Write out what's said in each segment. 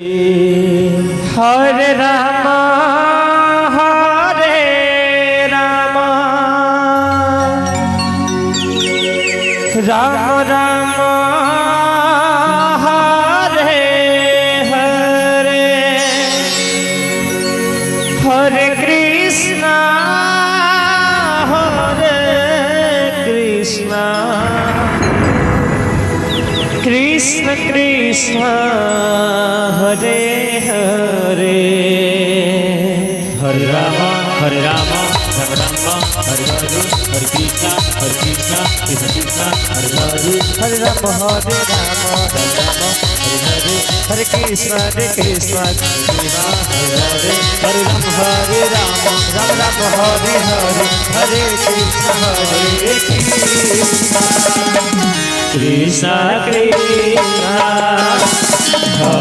Hare Ram Hare Ram Ram Ram Hare Hare Hare Krishna Krishna Krishna Hare Hare Hare Ram Ram Ram Hare Hare Hare Krishna Krishna Krishna Hare Hare Hare Ram Hare Hare Hare Krishna Krishna Hare Hare Hare Ram Ram Ram Hare Hare Hare Krishna Krishna Krishna Hare Hare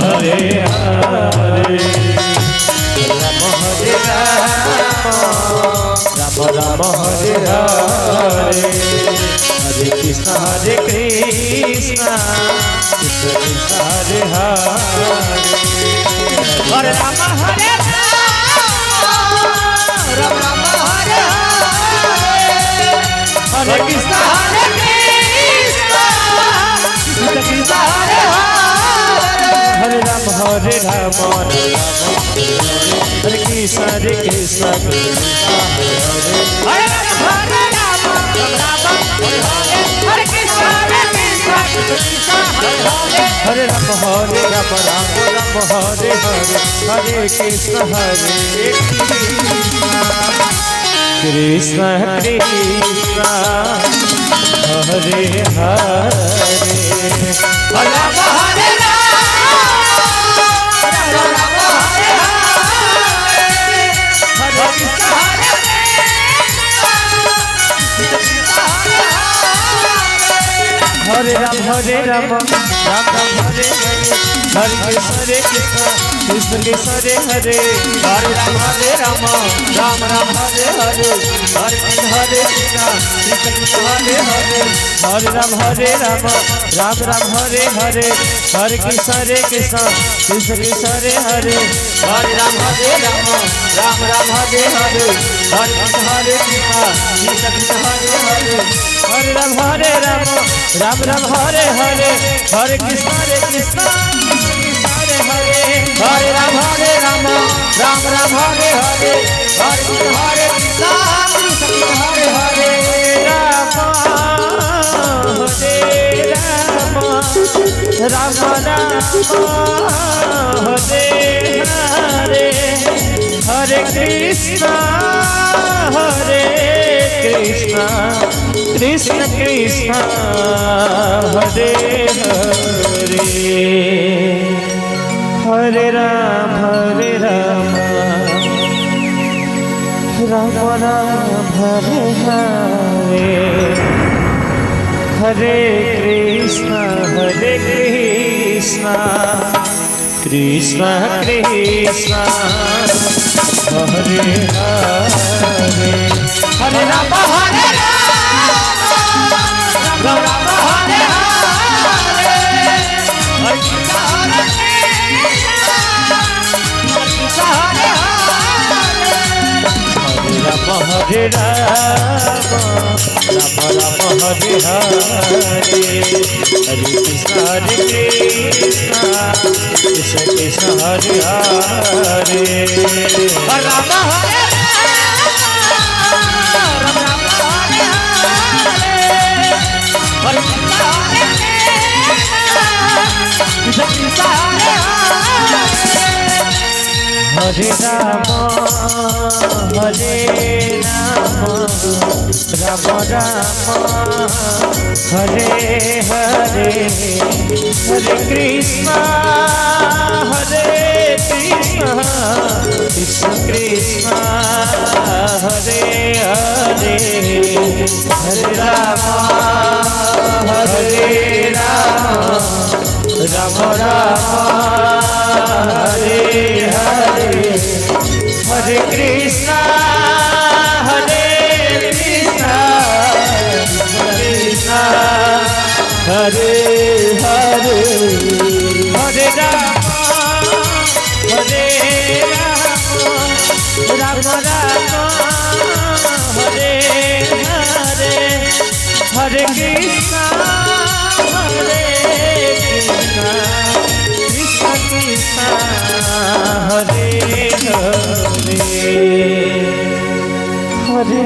Ram Hare Ram Hare Hare Hare Krishna Krishna Krishna Hare Hare Hare Ram Hare Ram Ram Hare Hare Krishna Krishna Hare Hare Ram Hare Ram Hare Krishna Krishna Hare Hare Hare Ram Hare Krishna Krishna Hare Ram Hare Ram Hare Hare Hare Krishna Krishna Krishna Hare Hare Ram Hare Hare Ram Ram Ram Hare Hare Krishna Krishna Krishna Hare Hare Ram Ram Ram Hare Hare Hare Krishna Krishna Hare Hare Hare Ram Ram Hare Hare Hare Krishna Krishna Krishna Hare Hare Hare Ram Ram Hare Hare Hare Krishna Krishna Hare Hare Hare Ram Ram Hare Hare Hare Krishna Krishna Hare Hare Hare Ram Ram Ram Hare Hare Hare Krishna Krishna Hare Hare Ram Hare Hare Hare Krishna Krishna Krishna Hare Hare Hare Ram Ram Ram Hare Hare Hare Krishna Krishna Krishna Hare Hare Hare Ram Hare Ram Hare Hare Hare Krishna Hare Hare Ram Hare Hare Hare Krishna Krishna Hare Hare Ram Hare Hare Ram Ram Hare Hare Hare Krishna Krishna Krishna Hare Hare Hare Ram Ram Hare Hare Hare Krishna Krishna Hare Hare Hare Ram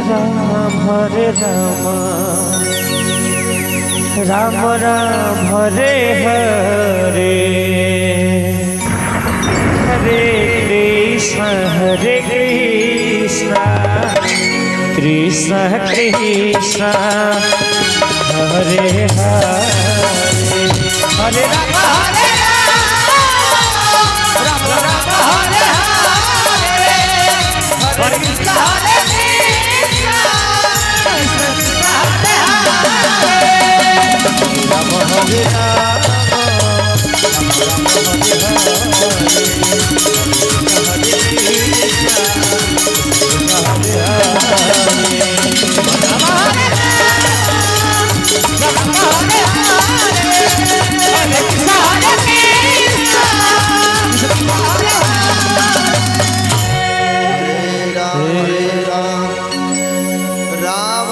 Ram Ram Ram Hare Hare Hare Krishna Krishna Krishna Hare Hare Hare Ram Hare